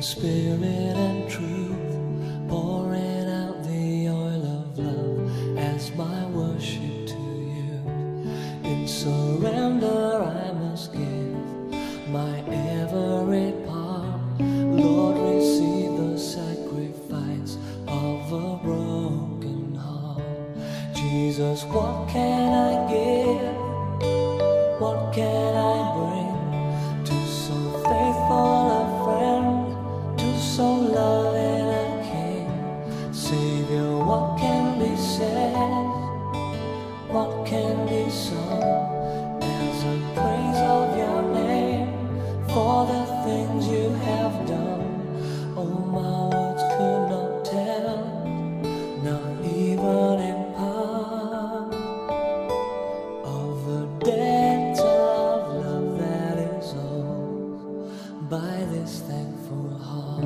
spirit and truth, pouring out the oil of love as my worship to you. In surrender I must give my every part. Lord, receive the sacrifice of a broken heart. Jesus, what can I give? What can I bring to so faithful a friend, to so loving a King? Savior, what can be said? What can be sung as a praise of your name for the things you have done? Oh, my words could not tell, not even in part, of the depth of love that is owed by this thankful heart.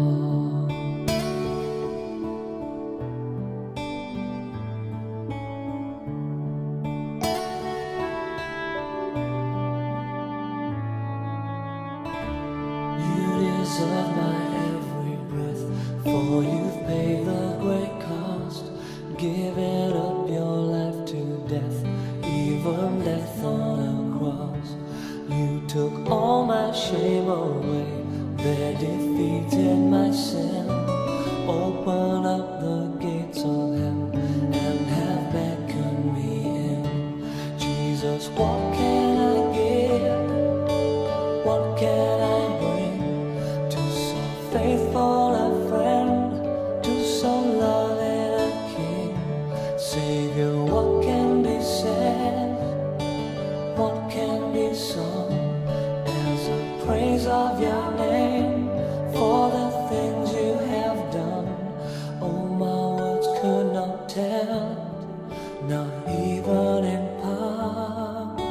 You deserve my every breath, for you've paid the great cost, giving up your life to death, even death on a cross. You took all my shame away, there defeated my sin. Open up the gates of heaven and have beckoned me in. Jesus, what can I give? What can I bring to so faithful a friend, to so loving a King? Savior, what can be said? What can be sung as a praise of your name for the things you have done? Oh, my words could not tell, not even in part,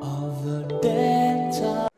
of the depth of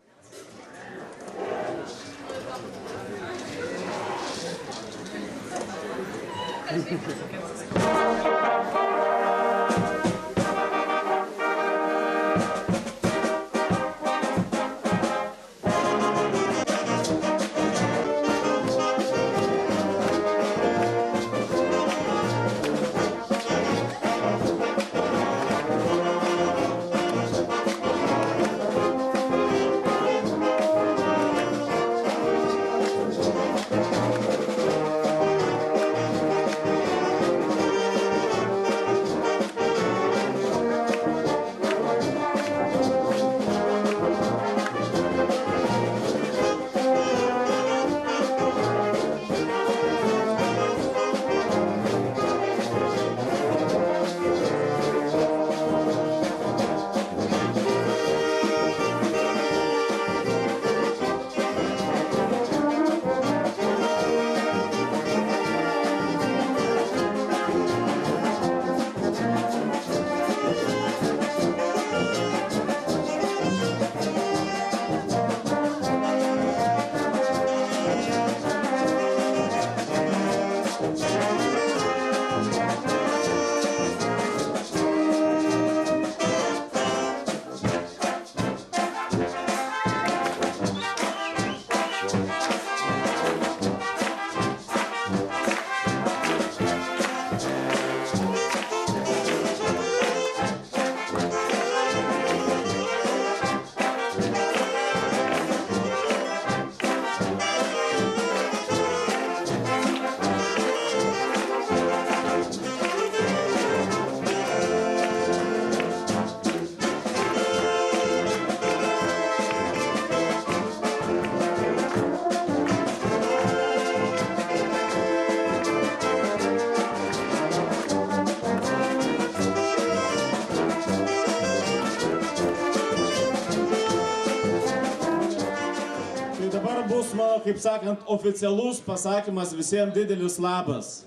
Dabar bus mano, kaip sakant, oficialus pasakymas visiems didelis labas.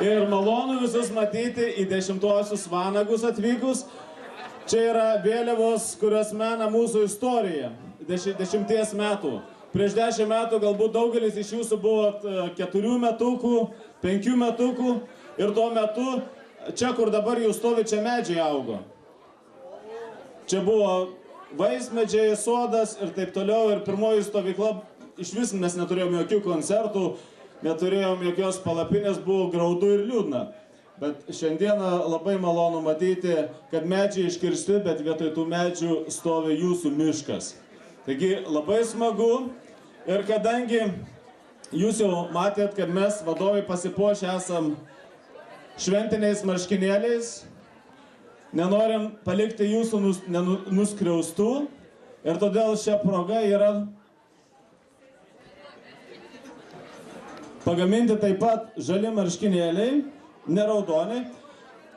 Ir malonu visus matyti į 10-osius vanagus atvykus. Čia yra vėliavos, kurios mena mūsų istoriją. 10 metų. Prieš 10 metų galbūt daugelis iš jūsų buvot 4 metukų, 5 metukų. Ir tuo metu, čia kur dabar jūs stovi, čia medžiai augo. Čia buvo vaismedžiai, sodas ir taip toliau. Ir pirmoji stovykla, iš vis mes neturėjom jokių koncertų, neturėjom jokios palapinės, buvo graudu ir liūdna. Bet šiandieną labai malonu matyti, kad medžiai iškirsti, bet vietoj tų medžių stovi jūsų miškas. Taigi labai smagu. Ir kadangi jūs jau matėt, kad mes vadovai pasipuošę esam šventiniais marškinėliais, nenorim palikti jūsų nuskriaustų ir todėl šią progą yra pagaminti taip pat žali marškinėliai, ne raudoni,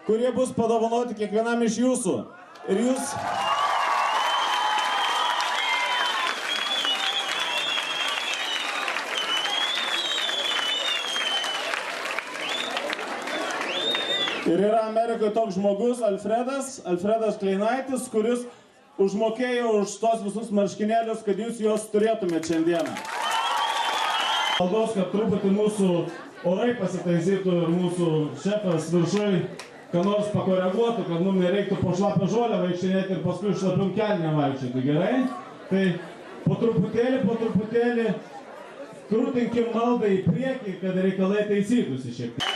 kurie bus padovanoti kiekvienam iš jūsų. Ir jūs... Ir yra Amerikoje toks žmogus, Alfredas Kleinaitis, kuris užmokėjo už tos visus marškinėlius, kad jūs juos turėtumėte šiandieną. Maldos, kad truputį mūsų orai pasitaisytų ir mūsų šefas viršui, ką nors pakoreguotų, kad mums nereiktų po šlapę žolę vaikštinėti ir paskui šlapium kelnę vaikščioti, gerai? Tai po truputėlį krūtinkim maldą į priekį, kad reikalai taisytųsi šiek tiek.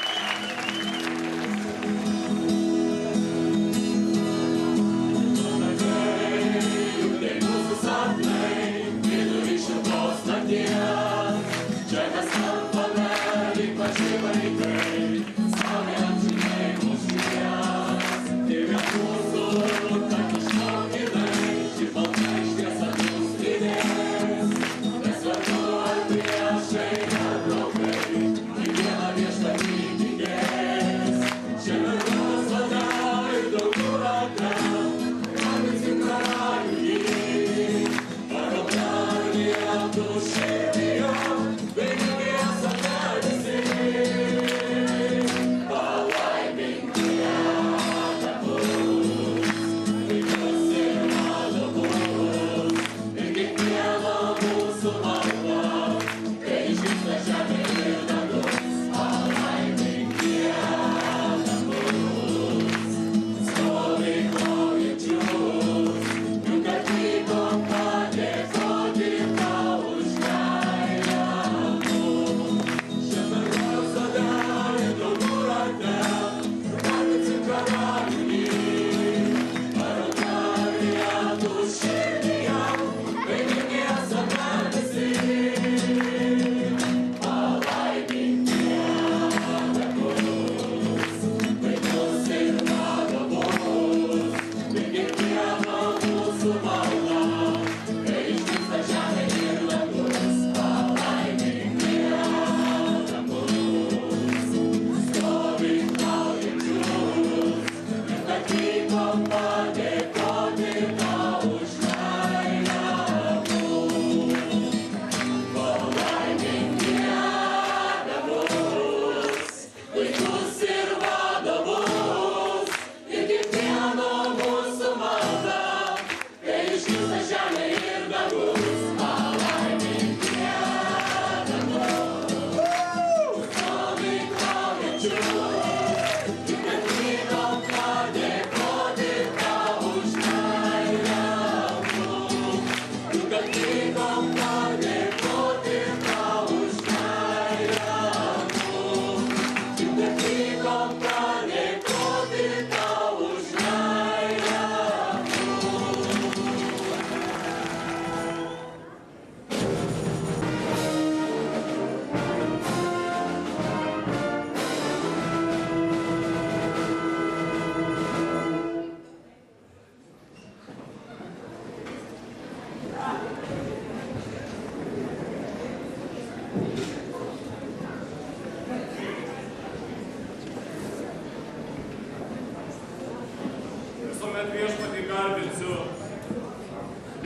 Viešpatį garbinsiu,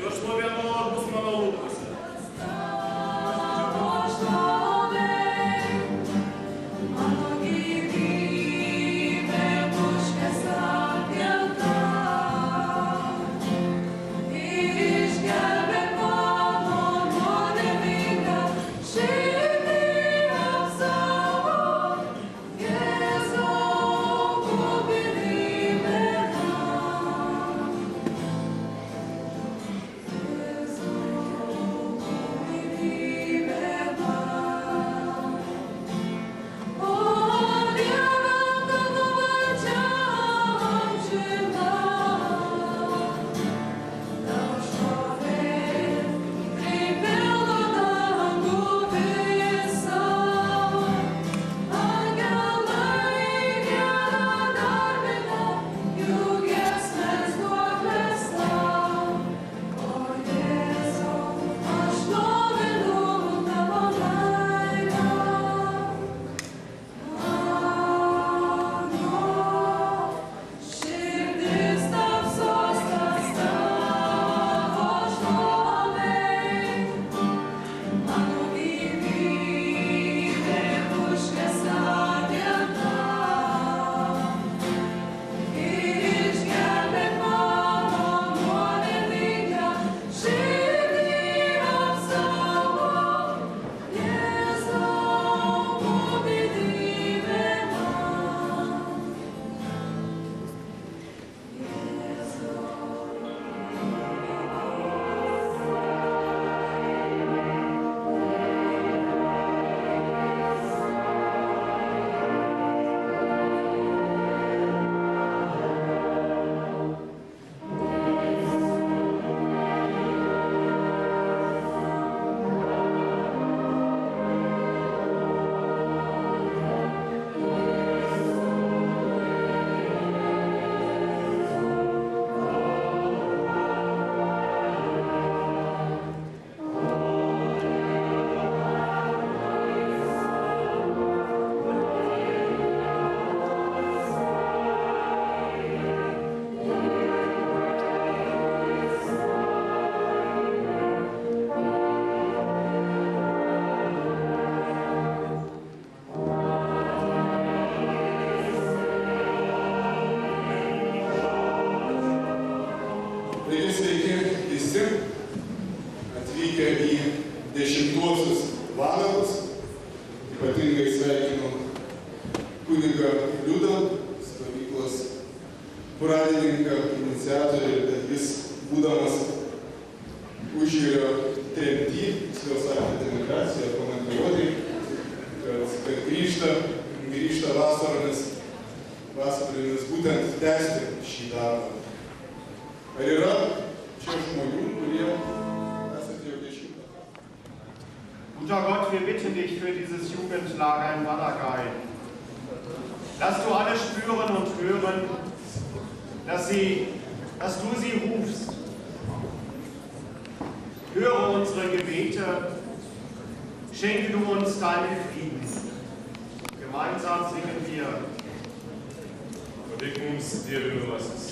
jo šlovė nuolat bus mano lūpose. 10-uosius vanagus. Ypatingai sveikinu kunigą Liudą, stovyklos pradininką, iniciatorių, kad jis, būdamas Užjūrio tremty, tiksliau sakant, emigracijoje, komandiruotėj, kad grįžta vasaromis būtent tęsti šį darbą. Ar yra čia žmonių, kurie esate jau 10 metų? Guter Gott, wir bitten dich für dieses Jugendlager in Badagai. Lass du alle spüren und hören, dass du sie rufst. Höre unsere Gebete, schenke du uns deinen Frieden. Gemeinsam singen wir. Padėk mums, Dieve milasis.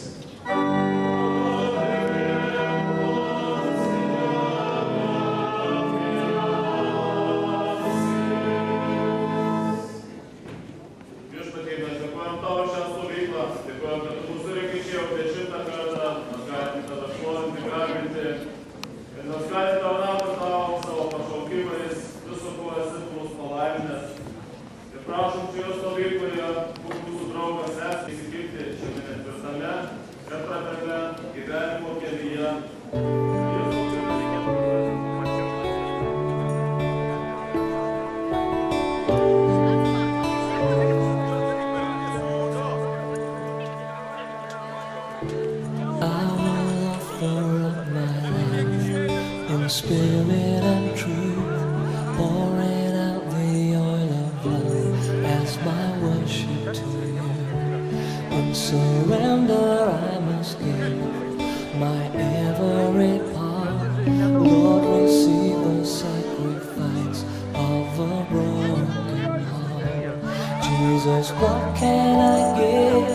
Viešpatie, mes dėkojam tau šią stovyklą, dėkojam, kad tu mūsų surinkai čia jau 10 kartą, mes galime tave šlovinti, garbinti. Ir mes galime tarnauti tau savo pašaukimais, viso ko esi mus palaiminęs. Ir prašom šioje stovykloje, būk mūsų draugas esi, įsikirti šiame netvirtame, retrapiame gyvenimo kelyje. Spirit and truth, pouring out the oil of love as my worship to you. In surrender I must give my every part. Lord, receive the sacrifice of a broken heart. Jesus, what can I give?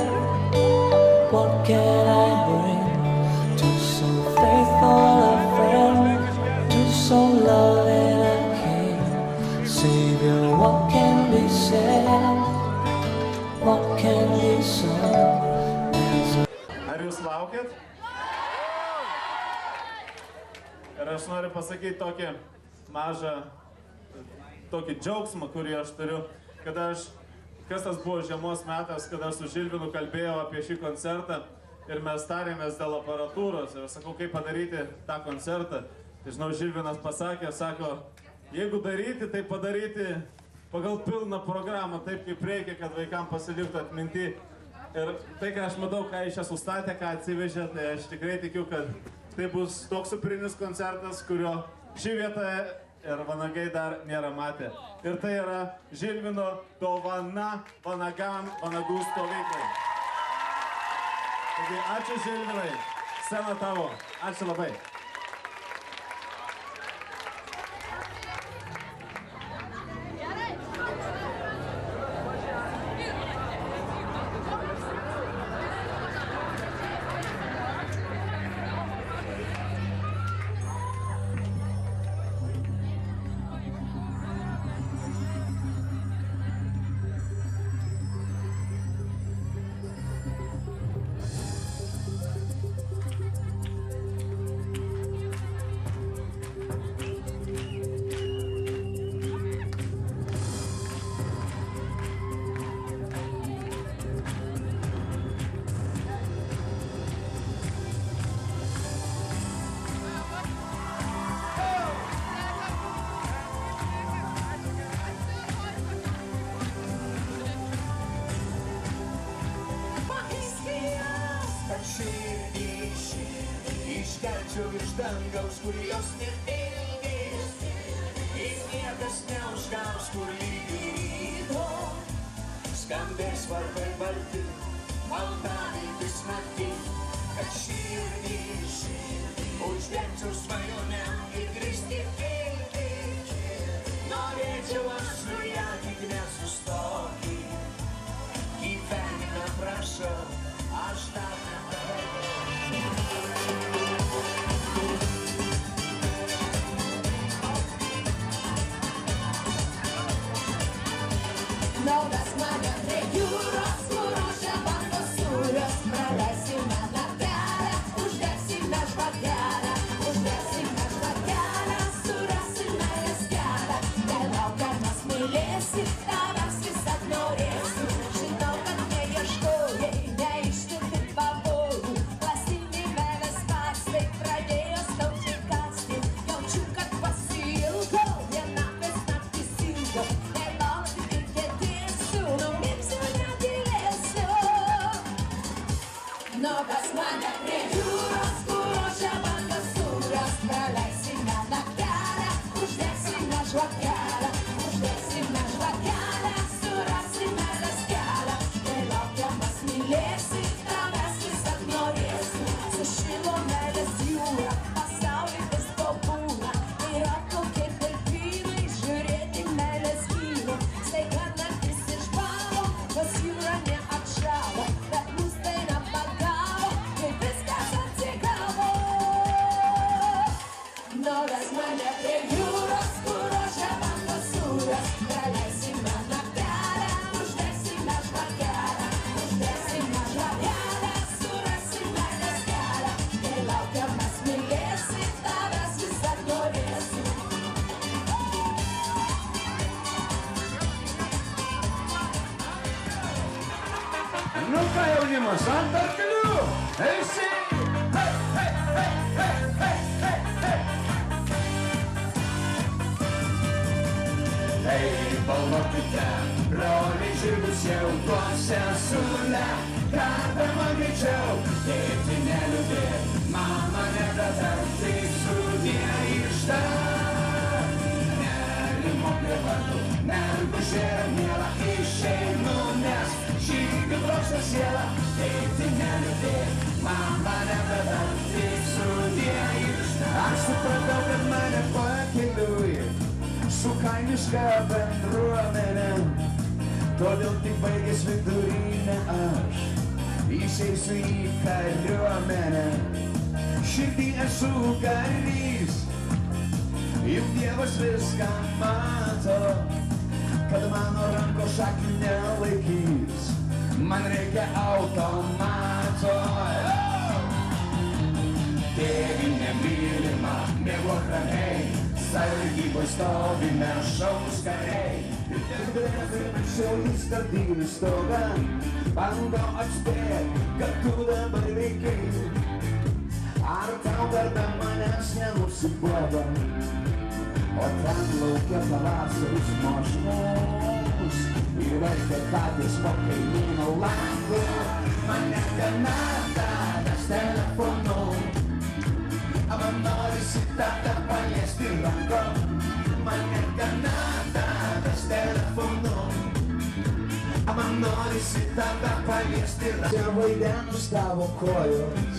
What can I bring to so faithful a friend? So loving a King, Savior, what can be said? What can be sung? Ar jūs laukėt? Ir aš noriu pasakyti tokį mažą, tokį džiaugsmą, kurį aš turiu, kad kas tas buvo žiemos metas, kada aš su Žilvinu kalbėjau apie šį koncertą ir mes tarėmės dėl aparatūros ir sakau, kaip padaryti tą koncertą. Žinau, Žilvinas pasakė, sako, jeigu daryti, tai padaryti pagal pilną programą, taip kaip reikia, kad vaikams pasiliktų atminti. Ir tai, ką aš matau, ką iš čia sustatė, ką atsivežė, tai aš tikrai tikiu, kad tai bus toks superinis koncertas, kurio ši vieta ir Vanagai dar nėra matę. Ir tai yra Žilvino dovana Vanagų stovyklai. Taigi, ačiū Žilvinai, scena tavo, ačiū labai. Iš dangaus, kur jos neilgės, ir niekas neužgaus, kur lygiai ryto. Skambės varpai balti, maldavai vis naktį, kad širdį uždengčiau svajonėm ir grįžti viltį. Norėčiau aš su ją tik nesustoti, gyvenime prašau, aš tau nepadėjau. Naudas mane prie jūros, kur ruošia bandos sūrios, praleisime tą kelią, uždegsime žvakelę, uždegsime žvakelę. Noras mane prie jūros, kur ošia bangos sūrios. Praleisime naktelę, uždegsime žvakelę, uždegsime žvakelę, surasim meilės kelią. Kai laukiamas mylėsi, tavęs visad norėsi. Nu ką jaunimas, ant arklių, eisi! Hei, hei, hei, hei, hei, hei, hei! Hei, balnokite, broliai žirgus jau tuose sule. Galima greičiau, tėti neliūdėt, mama nebetarp, tai sudie ištar. Nerimo prie vartų, nergužė miela, išeinu, nes žygių trokšta siela, tėti neliūdėt, mama nebetarp, tai sudie ištar. Aš supratau, kad mane pakeliui su kaimiška bendruomenė, todėl tik baigęs vidurinę aš išeisiu į kariuomenę. Širdį esu karys, juk Dievas viską mato, kad mano rankos šakių nelaikys, man reikia automato. Tėvinė mylima, mėgo ramiai, sargyboj stovime šaunūs kariai. Šiaudys stabdylį stogą, bando atspėt, kad tu dabar veikai. Ar tau dar be manęs nenusibodo, o ten laukia pavasaris nuožmus ir verkia katės po kaimyno langu. Mane gana tavęs telefonu, man norisi tave paliesti rankom. Mane gana tavęs telefonu, man norisi tave paliesti rankom. Čia vaidenus tavo kojos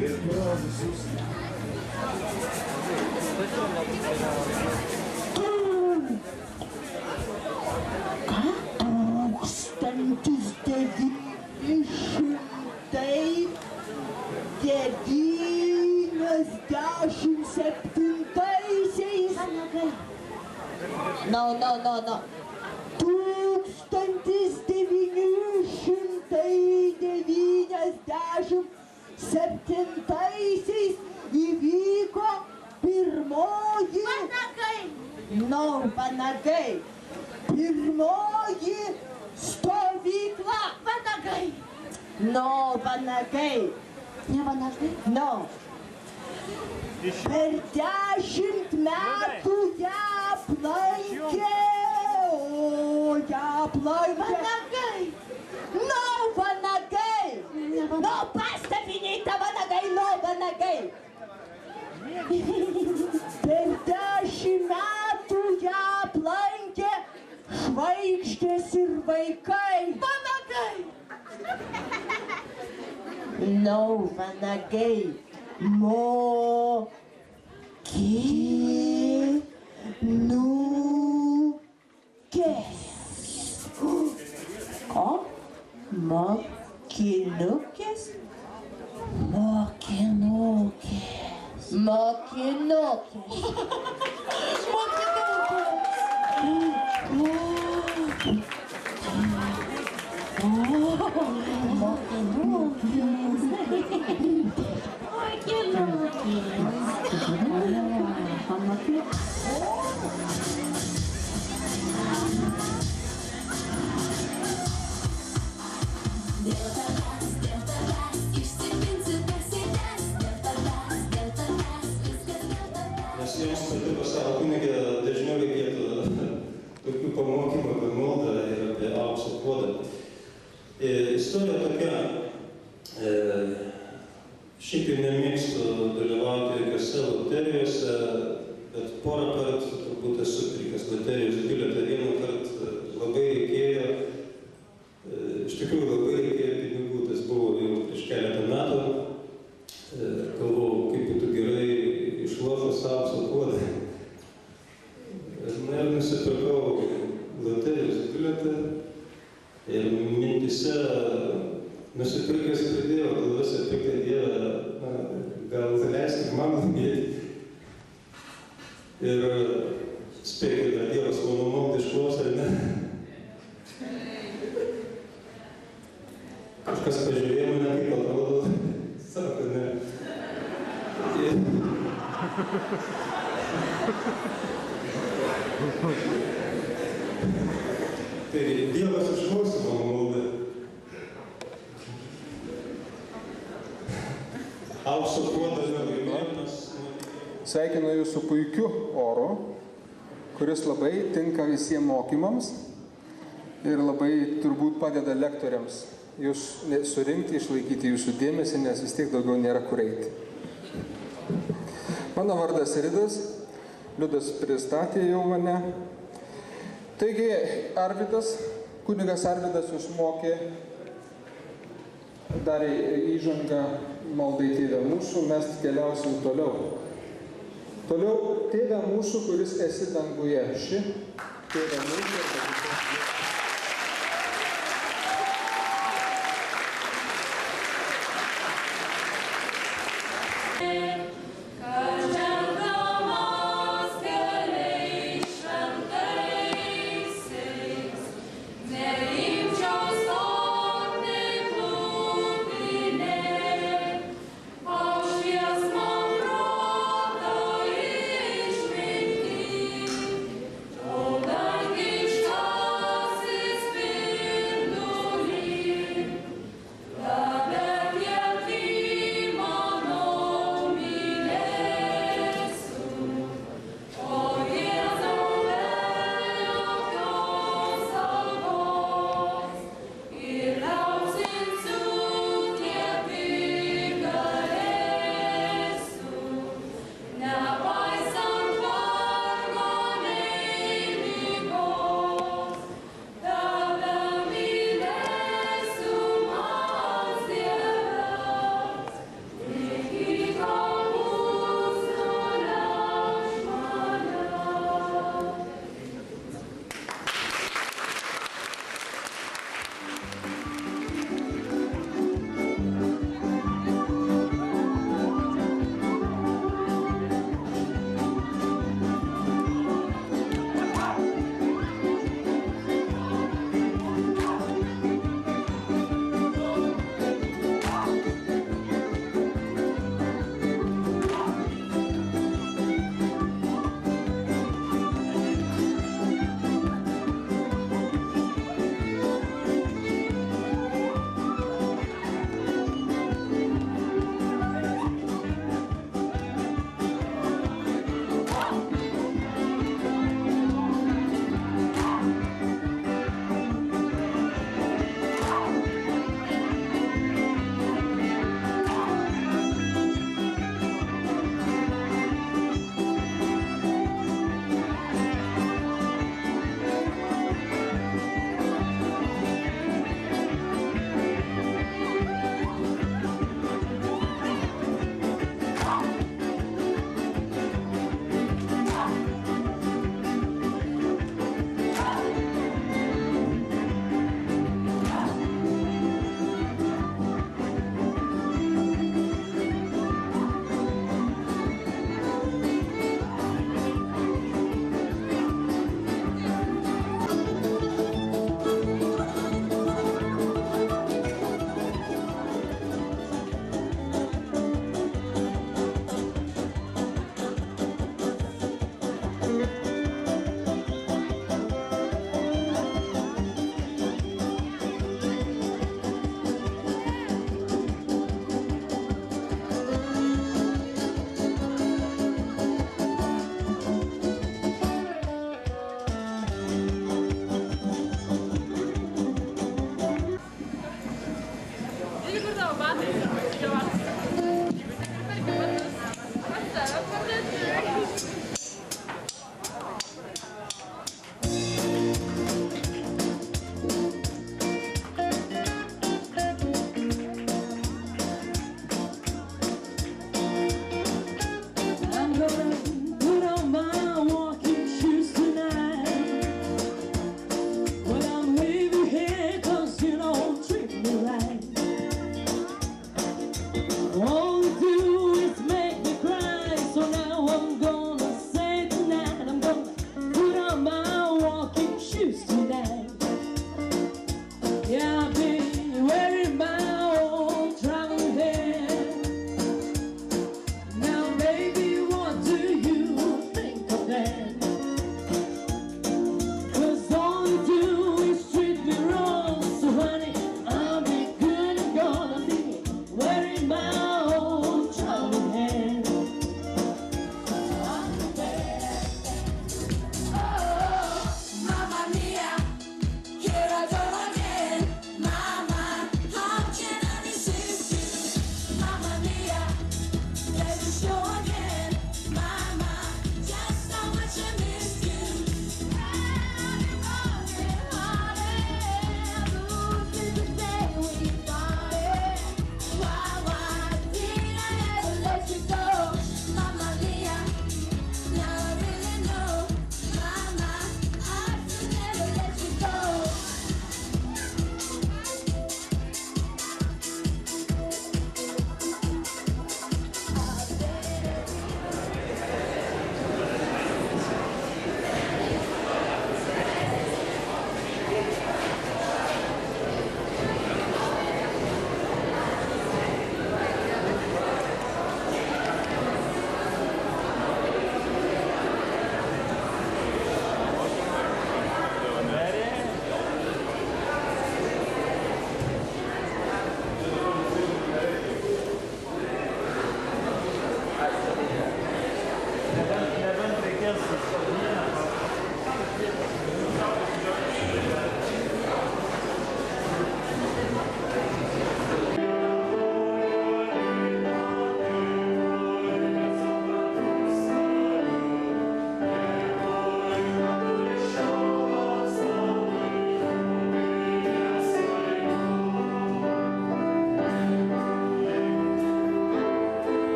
ir provisus. Tūkstantis 997-aisiais. No. 1997-aisiais įvyko pirmoji... Vanagai. Pirmoji stovykla. Vanagai. Vanagai. Ne vanagai? Per 10 metų ją aplankė. Vanagai. Vanagai. Pastavinėta vanagai, vanagai. Per 10 metų ją aplankė žvaigždės ir vaikai. Vanagai. Vanagai. Mokinukės. Ko? Mokinukės? Mokinukės. Nes jums patiko savo kunigė, dažniau reikėtų tokių pamokymų apie maldą ir apie aukso puodą. Istorija tokia, šiaip jau nemėgstu dalyvauti jokiose loterijose, bet porą kartų turbūt esu pirkęs loterijos bilietą. Vieną kartą labai reikėjo, iš tikrųjų labai reikėjo pinigų, tas buvo jau prieš keletą metų. Galvojau, kaip būtų gerai išlošus aukso puodą. Ir nusipirkau loterijos bilietą ir mintise nusipirkęs pridėjau, galvose piktą Dievą, gal leiskit man laimėti. Ir spėkite, ar Dievas mano maldą išklausė, ar ne? Kažkas pažiūrėjo mane, kaip atrodo, sako, ne. Tai Dievas išklausė mano maldą. Aukso puodas nelaimėjimas. Sveikinu jūs su puikiu oru, kuris labai tinka visiems mokymams ir labai turbūt padeda lektoriams jūs surinkti, išlaikyti jūsų dėmesį, nes vis tiek daugiau nėra kur eiti. Mano vardas Ridas, Liudas pristatė jau mane. Taigi, kunigas Arvydas jūs mokė, darė įžangą maldai Tėve mūsų, mes keliausim toliau. Toliau, Tėve mūsų, kuris esi danguje, ši Tėve mūsų. Oh,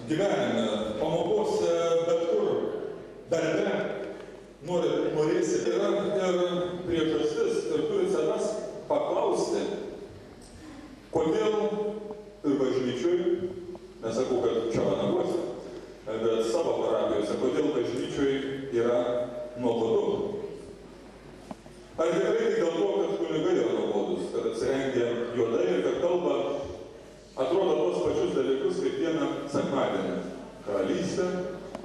gyvenime, pamokose, bet kur, darbe, norėsi. Yra ir priežastis, ir turi savęs paklausti, kodėl ir bažnyčiui, nesakau, kad čia Vanaguose, bet savo parapijose, kodėl bažnyčiui yra nuobodu. Ar tikrai tik dėl to, kad kunigai yra nuobodus, kad apsirengė juodai ir kad kalba atrodo tos pačius dalykus kiekvieną sekmadienį. Karalystė,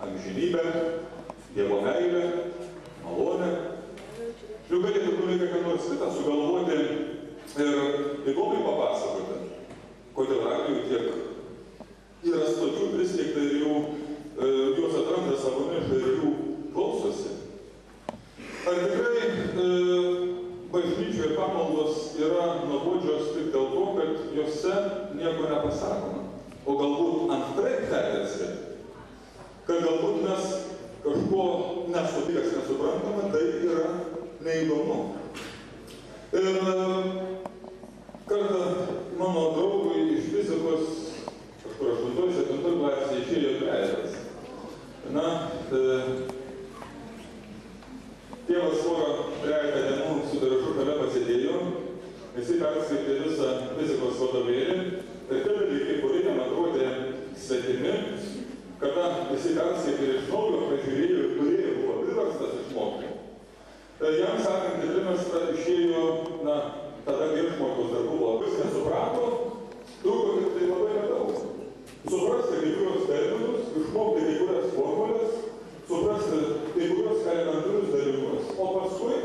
amžinybė, Dievo meilė, malonė. Juk galėtų kunigai ką nors kitą sugalvoti ir įdomiai papasakoti, kodėl radijų tiek yra stočių pristeigta ir juos atranda savo nišą ir jų klausosi. Ar tikrai bažnyčioje pamaldos yra nuobodžios tik dėl to, kad jose nieko nepasakoma? O galbūt antraip tęsiasi, kad galbūt mes kažko nesutikas nesuprantame, tai yra neįdomu. Ir kartą mano draugui iš fizikos, kažkur 8-7 klasėje išėjo dvejetas. Tėvas porą trejetą dienų su daržu šalia pasėdėjo, jisai perskaitė visą fizikos vadovėlį ir tie dalykai, kurie jam atrodė svetimi, kada jisai perskaitė ir iš naujo pažiūrėjo, kurie buvo priverstas išmokti. Jam sakant, primesta išėjo, tada išmokos dar buvo, viską suprato, trūko tik tai labai nedaug. Suprasti kai kurios terminus, išmokti kai kurias formulės, suprasti kai kurios elementarius dalykus, o paskui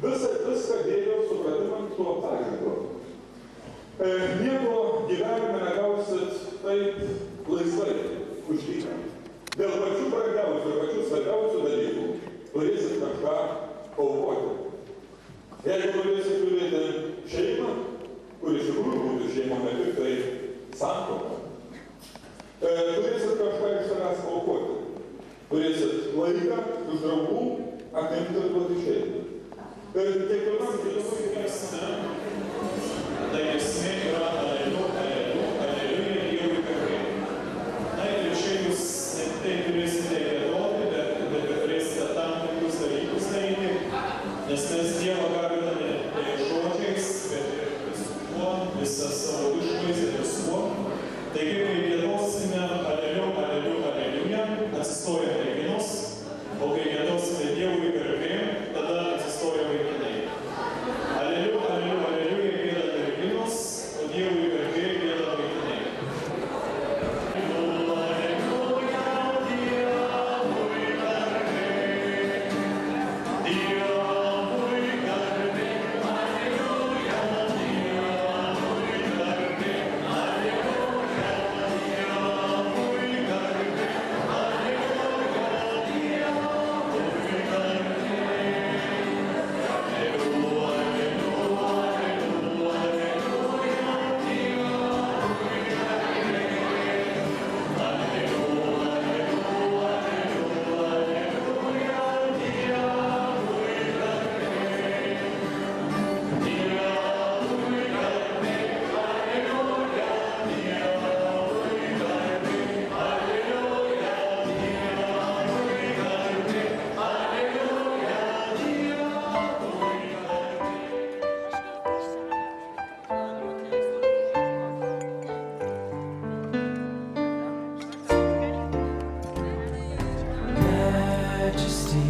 viską dėjo supratimą tuo pagrindu. Nieko gyvenime negausit taip laisvai uždykant. Dėl pačių brangiausių ir pačių svarbiausių dalykų turėsit kažką aukoti. Jeigu turėsit turėti šeimą, kur iš tikrųjų būtų šeima, ne tik tai santuoka, turėsit kažką iš savęs aukoti. Turėsit laiką iš draugų atimti ir duoti šeimą. Ir kiekvienam ta giesmė yra Aleliuja Dievui garbė. Ir čia jūs ne tai turėsite giedoti, bet ir turėsite tam tikrus dalykus daryti, nes mes Dievą garbiname ne žodžiais, bet ir viskuo, visą savo išvaizdą ir viskuo. Taigi, kai giedosime Aleliuja, atsistoja merginos, o kai giedosime Dievui garbė, tada atsistoja vaikinai. Aleliuja gieda merginos, o Dievui garbė gieda vaikinai. Majesty.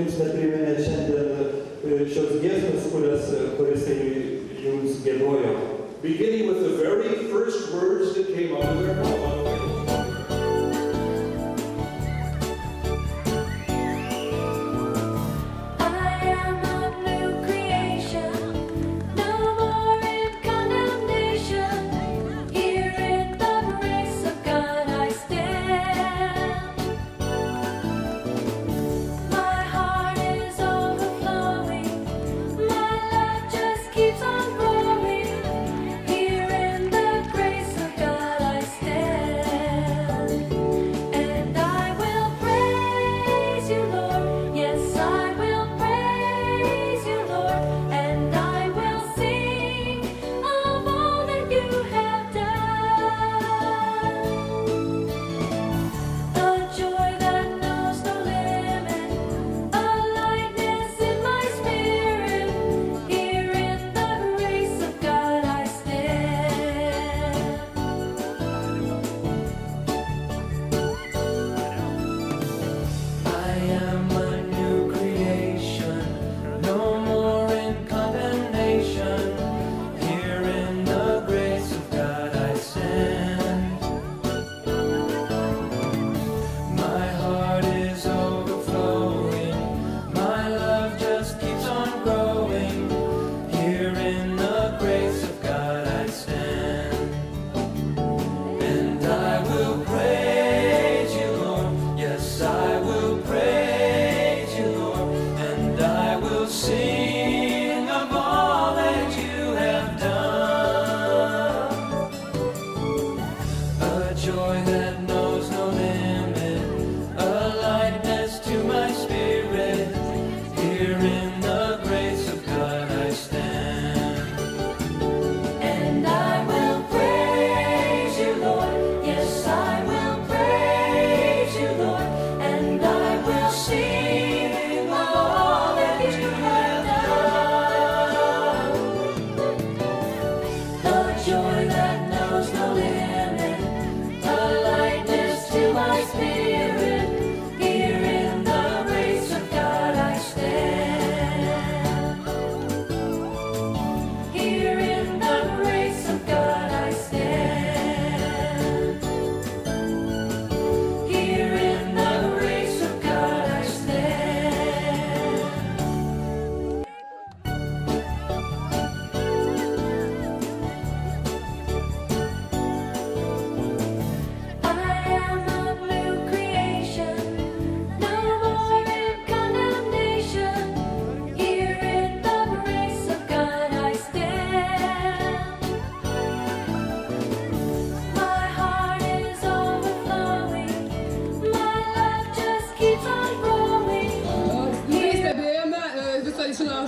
jums nepriminė šiandien šios giesmės, kurias jums giedojo. Beginning with the very first words that came out of their mouth.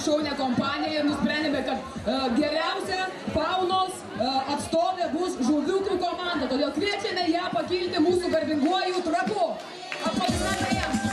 šaunę kompaniją ir nusprendėme, kad geriausia faunos atstovė bus žuviukų komanda. Todėl kviečiame ją pakilti mūsų garbinguoju trapu. Aplodismentai jiems.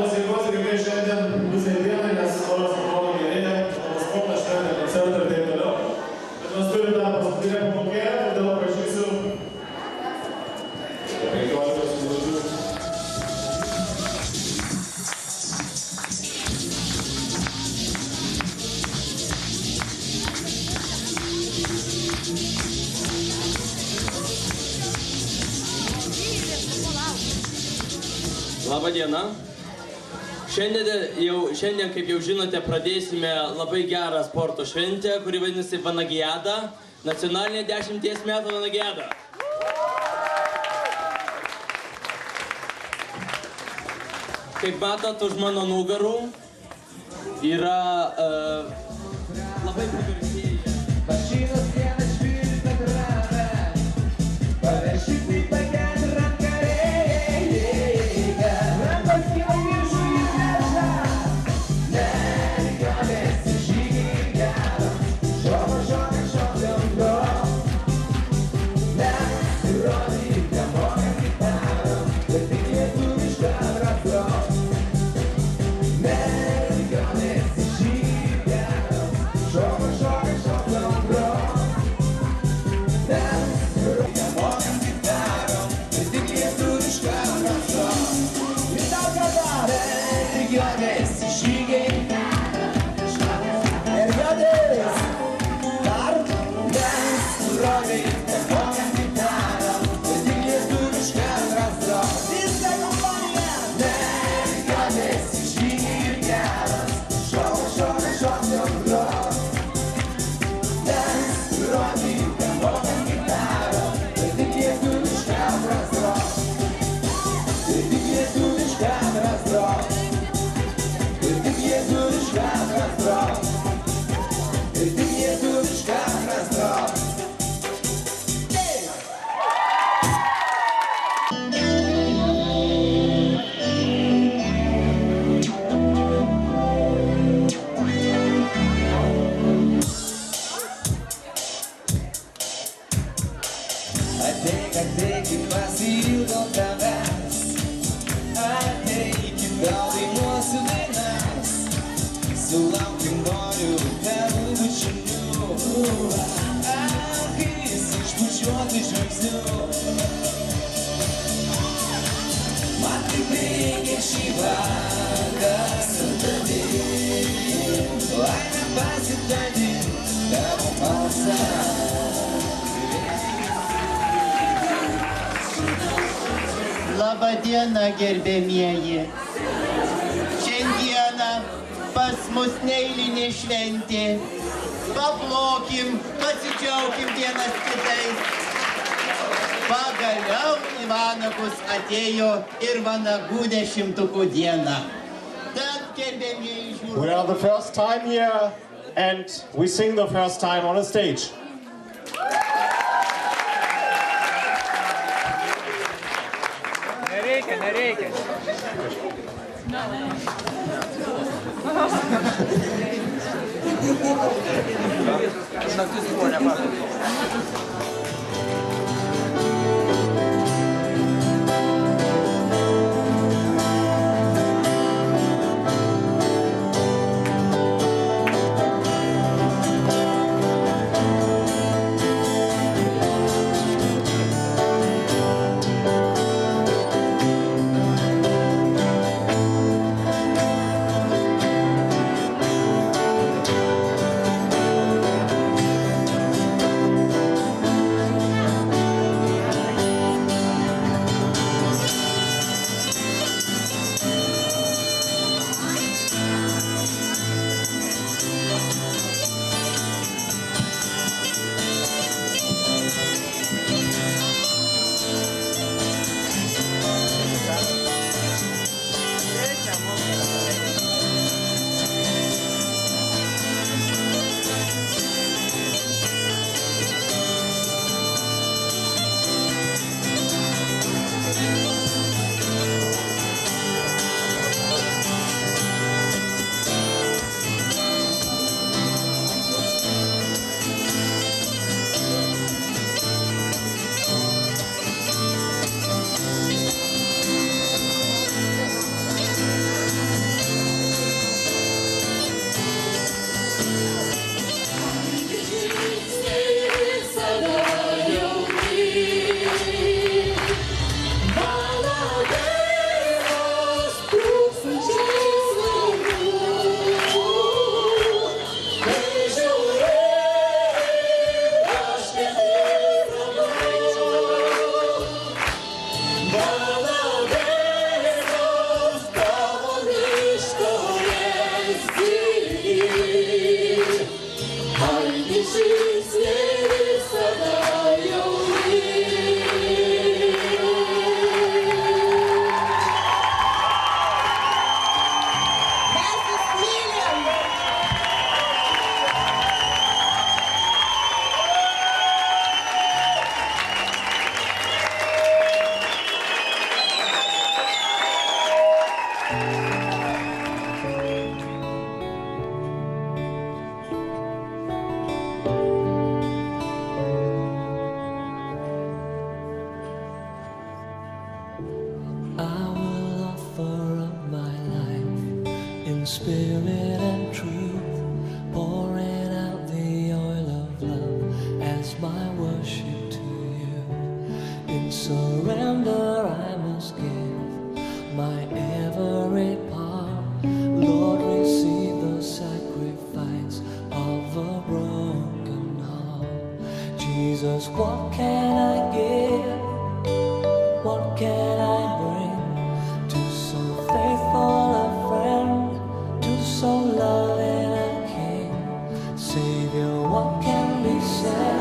tos jėgos reikia šiandien visai dienai, nes oras atrodo gerėja, sportas šventė, koncertą ir taip toliau. Bet mes turime tą paskutinę pamokėlę, todėl prašysiu 15 minučių. Labą dieną. Šiandien, kaip jau žinote, pradėsime labai gerą sporto šventę, kuri vadinasi Vanagiada, nacionalinė 10 metų Vanagiada. Kaip matot, už mano nugarų yra labai pagarsėję. Mašinos vienas švilpia gravę, paviršiui pagelį rankarėją, rankos kyla viršų į plėšą, nereikalės žygiai gerą, šokiam grom, mes rodyk nemoka gitarą, bet tik lietuvišką raprom. Ateikit pasiilgau tavęs, ateikit gal dainuosiu dainas, sulaukim noriu tavo bučinių, akis išbučiuoti žvaigždžių. Man tik reikia šį vakarą su tavim, laimę pasitardint tavo balsą. Labą dieną, gerbėmieji. Šiandieną pas mus neeilinė šventė. Paplokim, pasidžiaukim vienas kitais. Pagaliau į vanagus atėjo ir vanagų 10-ukų diena. Tad, gerbėmieji, žiūrėjau. We are the first time here and we sing the first time on a stage. Nereikia. Naktis buvo nepatogi. Spirit and truth, pouring out the oil of love as my worship to you. In surrender I must give my every part. Lord, receive the sacrifice of a broken heart. Jesus, what can I give? What can I bring to so faithful a friend? So loving a King, Savior, what can be said?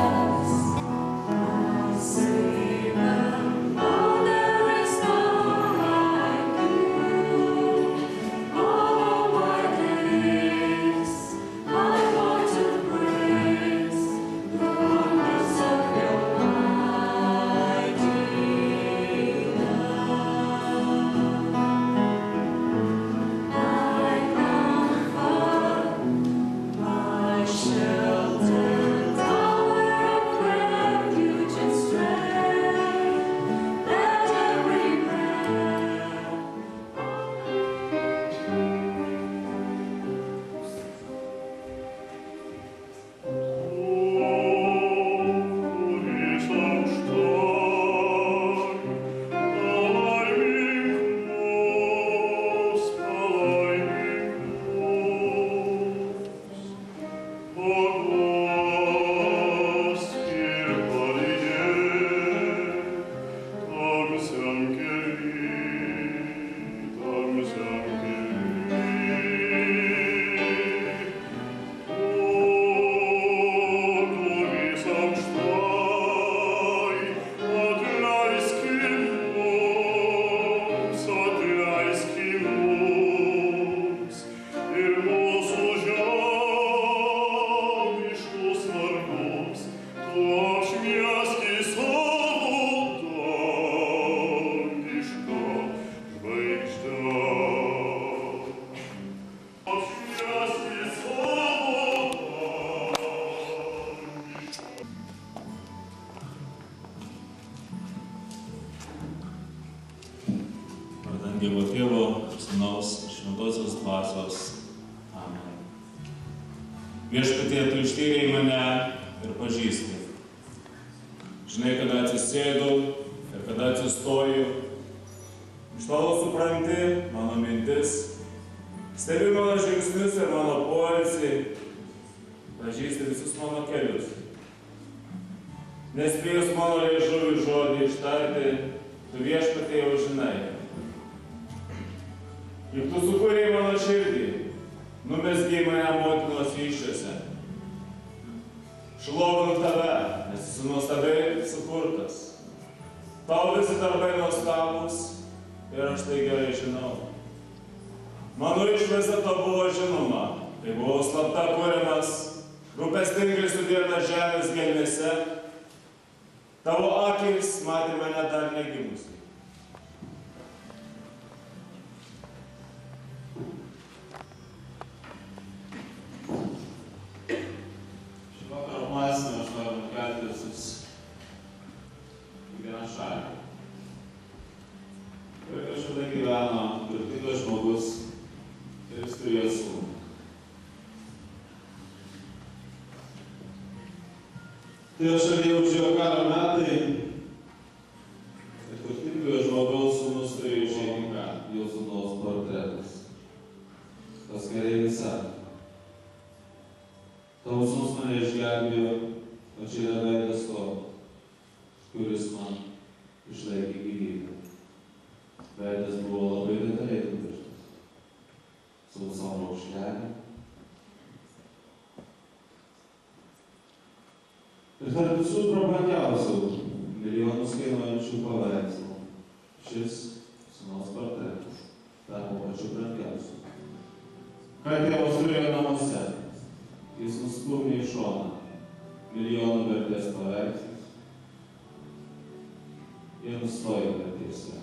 Dievo Tėvo, Sūnaus, Šventosios Dvasios. Amen. Viešpatie, tu ištyrei mane ir pažįsti. Žinai, kada atsisėdau ir kada atsistoju. Iš tolo supranti mano mintis, stebi mano žingsnius ir mano poilsį, pažįsti visus mano kelius. Nespėjus mano liežuvių žodį ištarti, tu viešpatie jau žinai. Juk tu sukūrei mano širdį, numesgei mane motinos įsčiose. Šlovinu tave, nes esi nuostabiai sukurtas. Tau visi darbai nuostabūs ir aš tai gerai žinau. Mano išvaizda tau buvo žinoma, kai buvau slapta kuriamas, rūpestingai sudėta žemės gelmėse. Tavo akys matė mane dar negimusį. Aš noriu nukelti visus į vieną šalį. Ir kažkada gyveno turtingas žmogus ir jis turėjo sūnų. Tai šalyje užėjo karo metai ir turtingojo žmogaus sūnus turėjo šeimininką, jo sūnaus portretas. Tas kareivis sakė: tavo sūnus mane išgelbėjo, o čia yra veidas to, kuris man išlaikė gyvybę. Veidas buvo labai detaliai nupieštas. Sausom raukšlelėm. Ir tarp visų prabangiausių milijonus kainuojančių paveikslų šis sūnaus portretas tapo pačiu brangiausiu. Ką tėvas turėjo namuose, jis nustūmė į šoną milijonų vertės paveikslus. Jie nustojo vertėse.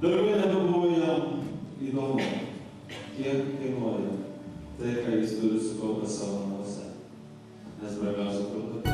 Daugiau nebebuvo jam įdomu, kiek kainuoja tai, ką jis turi sukaupęs savo namuose. Nes brangiausia turbūt.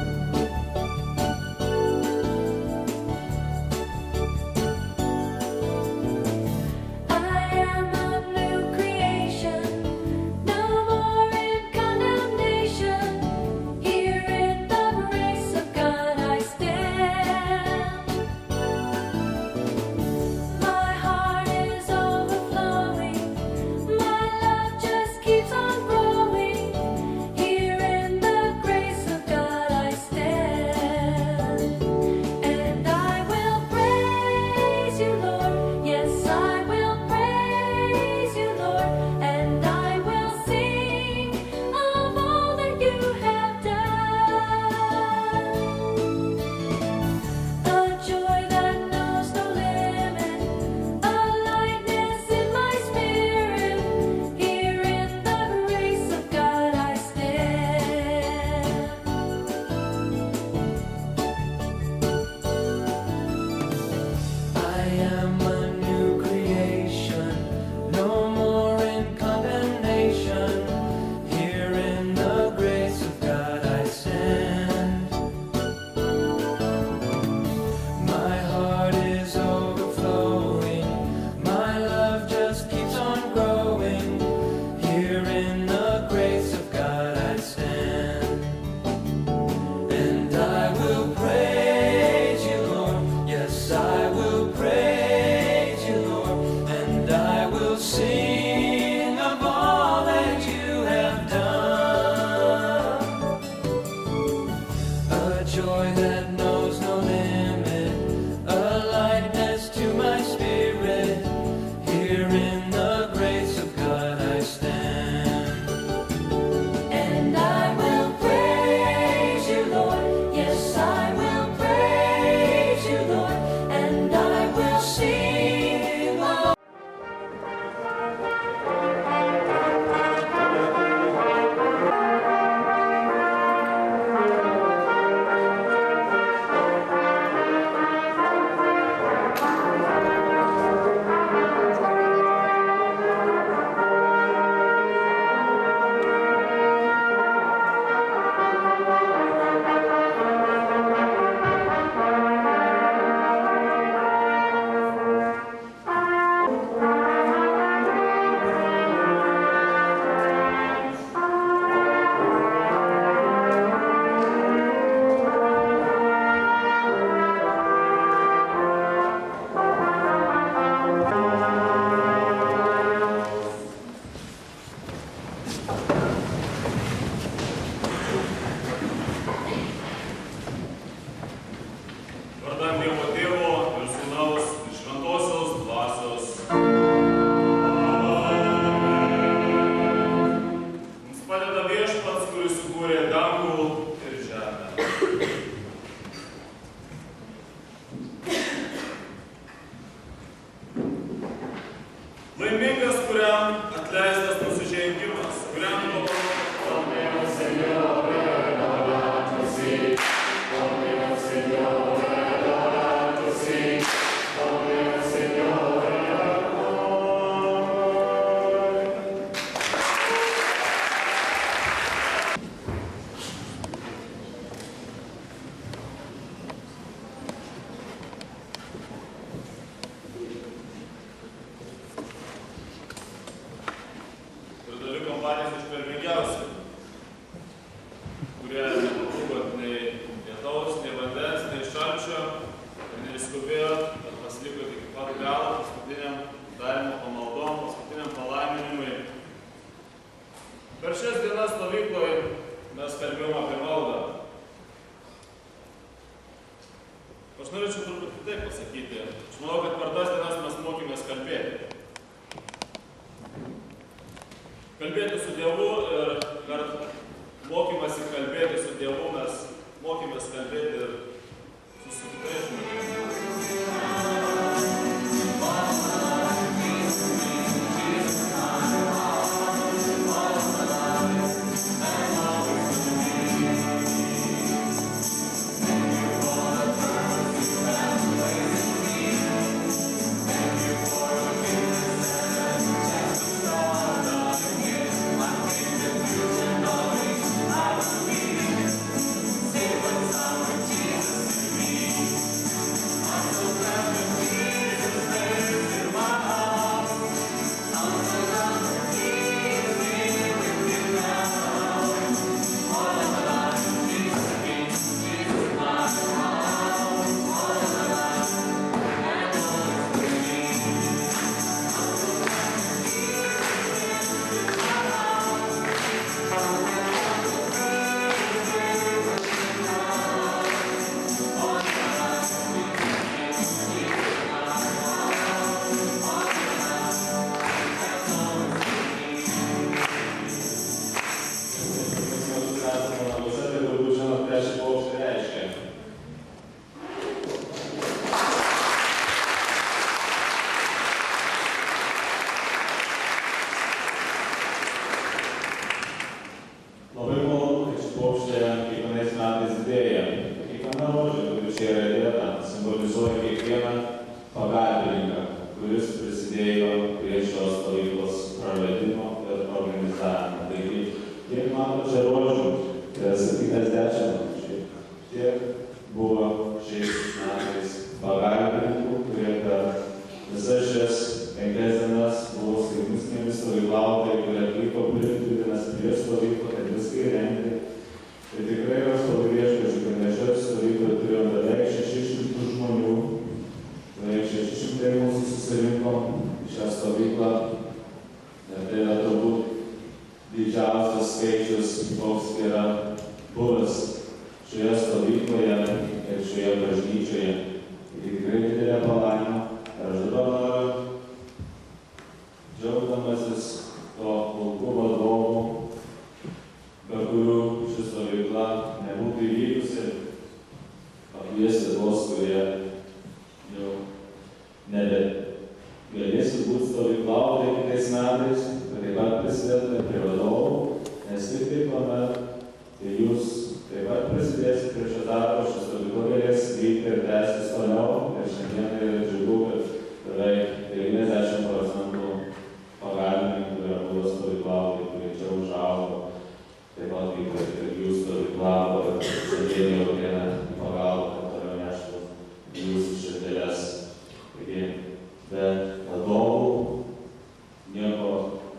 Laimingas, kuriam atleistas nusižengimas, kuriam kompanijos iš pelningiausių, kurie nepatūgo nei lietaus, nei vandens, nei šalčio ir neišskubėjo, bet pasiliko iki pat galo paskutiniam darimo pamaldom, paskutiniam palaiminimui. Per šias dienas stovykloje mes kalbėjome apie maldą. Aš norėčiau truputį taip pasakyti. Aš manau, kad per tas dienas mes mokėmės kalbėti. Kalbėti su Dievu ir per mokymąsi kalbėti su Dievu mes mokėmės kalbėti ir su kitais žmonėmis. Labai malonu, kad ši paukštė kiekvienais metais didėja. Kiekviena rožė, kuri čia yra įdėta, simbolizuoja kiekvieną pagalbininką, kuris prisidėjo prie šios stovyklos pravedimo ir organizavimo. Taigi, kiek mato čia rožių, tai 70, tiek buvo šiais metais pagalbininkų, kurie per visas šias 5 dienas buvo skaitinėmis stovyklautojai, kurie atliko dvi dienas prieš stovyklą, kad viską įrengti. Tai tikrai yra stovi viešpačių, kad mes šioje stovykloje turėjome beveik 600 žmonių, beveik 600 mūsų susirinko į šią stovyklą. Ir tai yra turbūt didžiausias skaičius, koks yra buvęs šioje stovykloje ir šioje bažnyčioje. Tai tikrai didelė palaima. Ir aš dabar noriu, džiaugdamasis to pulkų vadovų, be kurių ši stovykla nebūtų įvykusi, pakviesti tuos, kurie jau nebegalėsi būti stovyklautojai kitais metais, kad taip pat prisidėtume prie vadovų, nes tik taip tuomet, kai jūs taip pat prisidėsite prie šio darbo, ši stovykla galės vykti ir tęstis toliau. Ir šiandien yra džiugu, kad beveik 90% pagalbininkų yra buvę stovyklautojai, kurie čia užaugo. Taip pat vyko ir jūs stovyklavo ir sėdėjo vieną pagalbą, kad toliau neštų jūsų širdeles. Taigi, be vadovų nieko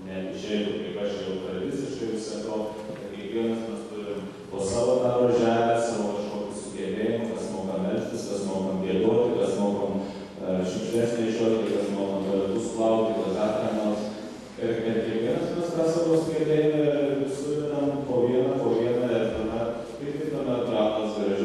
neišeitų, kaip aš jau tradiciškai vis sakau, kad kiekvienas mes turim po savo daro žemę, savo kažkokį sugebėjimą, kas mokam melstis, kas mokam giedoti, kas mokam šiukšles neišuoti, kas mokam tualetus plauti, kas dar ką nors. Ir kad kiekvienas mes tą savo sugebėjimą suvedam po vieną ir tuomet, kaip tuomet ratas gali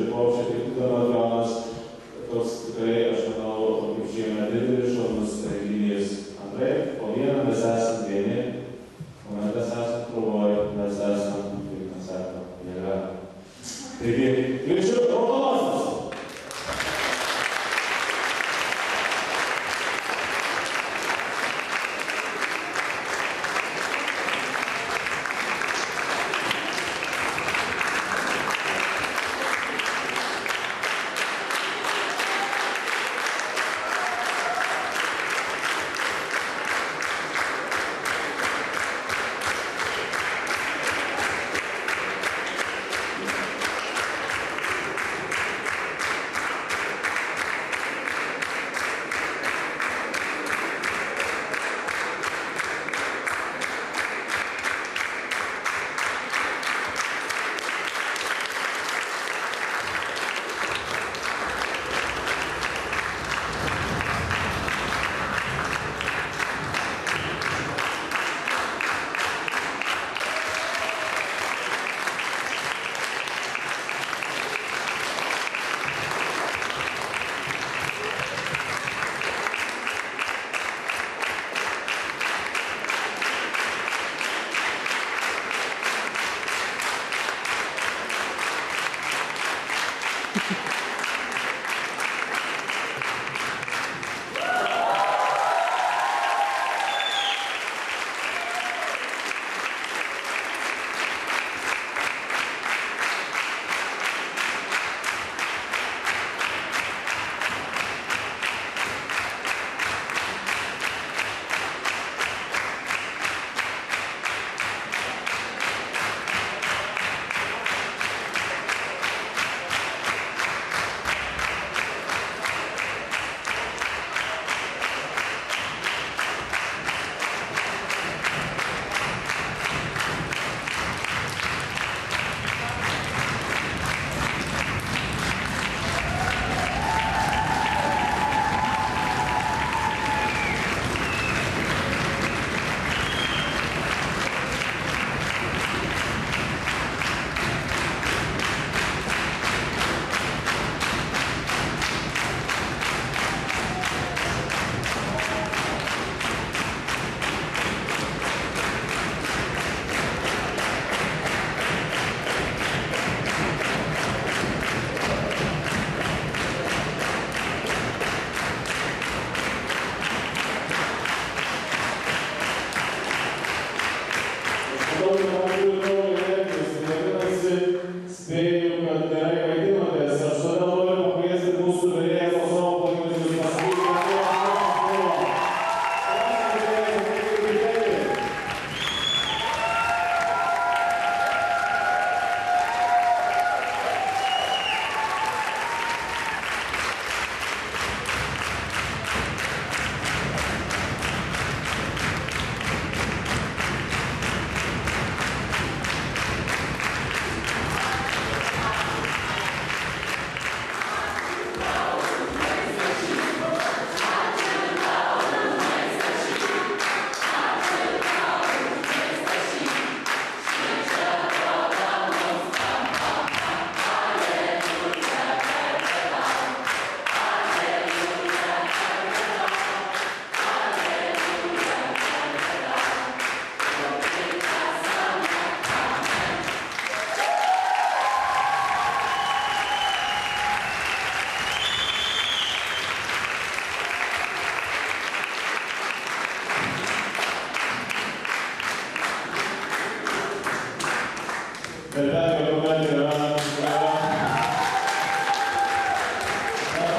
Ir be abejo, kuomet yra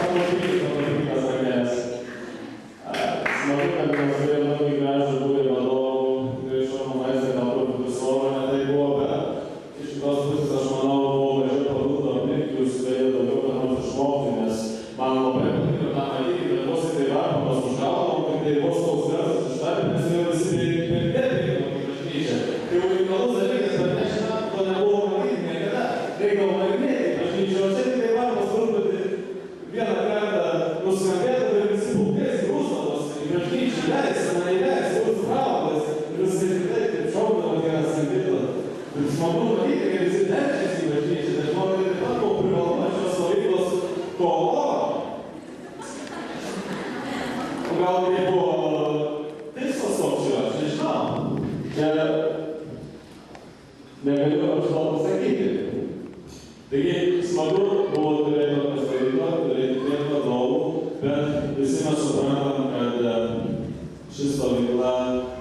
pamokytas rakės. Smagu, kad mes turėjome tokį gražų būrį vadovų, tikrai šaunų maistą, gal truputį solo ne tai buvo, bet iš kitos pusės aš manau, buvo mažiau pagūdo aplink, jūs galėjote daugiau ką nors išmokti, nes man labai patiko tą matyti, kad vos tai varpamas užgaudom, kad tai vos toks garsas ištarpinės, jau visi prirbėdė tokį bažnyčią. Tai unikalus dalykas, bet nežinau, to nebuvo matyti niekada. Reikdavo magnetai bažnyčią, o čia tik tai varpas truputį vieną kartą nuskambėdavo ir visi būkės grūsdavos į bažnyčią, leis, mane įleis, kur sukraudas ir visi tikrai taip šaudavo vieną skambėtą. Ir smagu matyti, kad visi verčiasi į bažnyčią, tai žinau, kad taip pat buvo privaloma šios stovyklos to oro. O gal tai buvo tikslas toks jo, aš nežinau. Čia negaliu aš to pasakyti. Taigi smagu buvo turėti tokią stovyklą, turėti tiek vadovų, bet visi mes suprantam, kad ši stovykla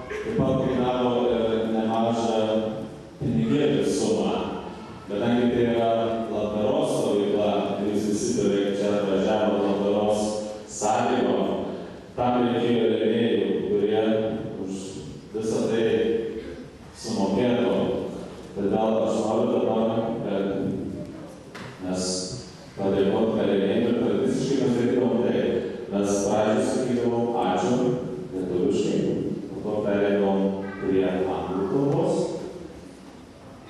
taip pat kainavo ir nemažą pinigėlių sumą. Kadangi tai yra labdaros stovykla, jūs visi beveik čia atvažiavo labdaros sąlygom, tam reikėjo rėmėjų, kurie už visą tai sumokėtų. Todėl aš noriu dabar, kad mes padėkotume rėmėjų ir tradiciškai mes darydavom tai. Mes pradžiai sakydavom ačiū lietuviškai, po to perėdavom prie anglų kalbos,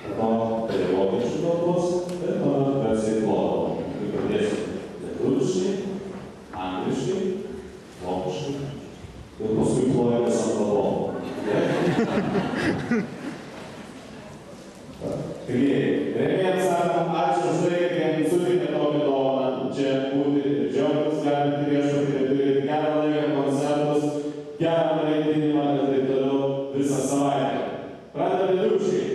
po to prie vokiečių kalbos ir tuomet garsiai plodavom. Kai pradėsim lietuviškai, angliškai, vokiškai ir paskui plojamės ant kalbom. Taigi, rėmėjams sakom ačiū už tai, kad suteikė tokį dovaną čia būti ir džiaugtis, galinti viešbutį, turėti gerą laiką, koncertus, gerą maitinimą ir taip toliau visą savaitę. Pradedame lietuviškai.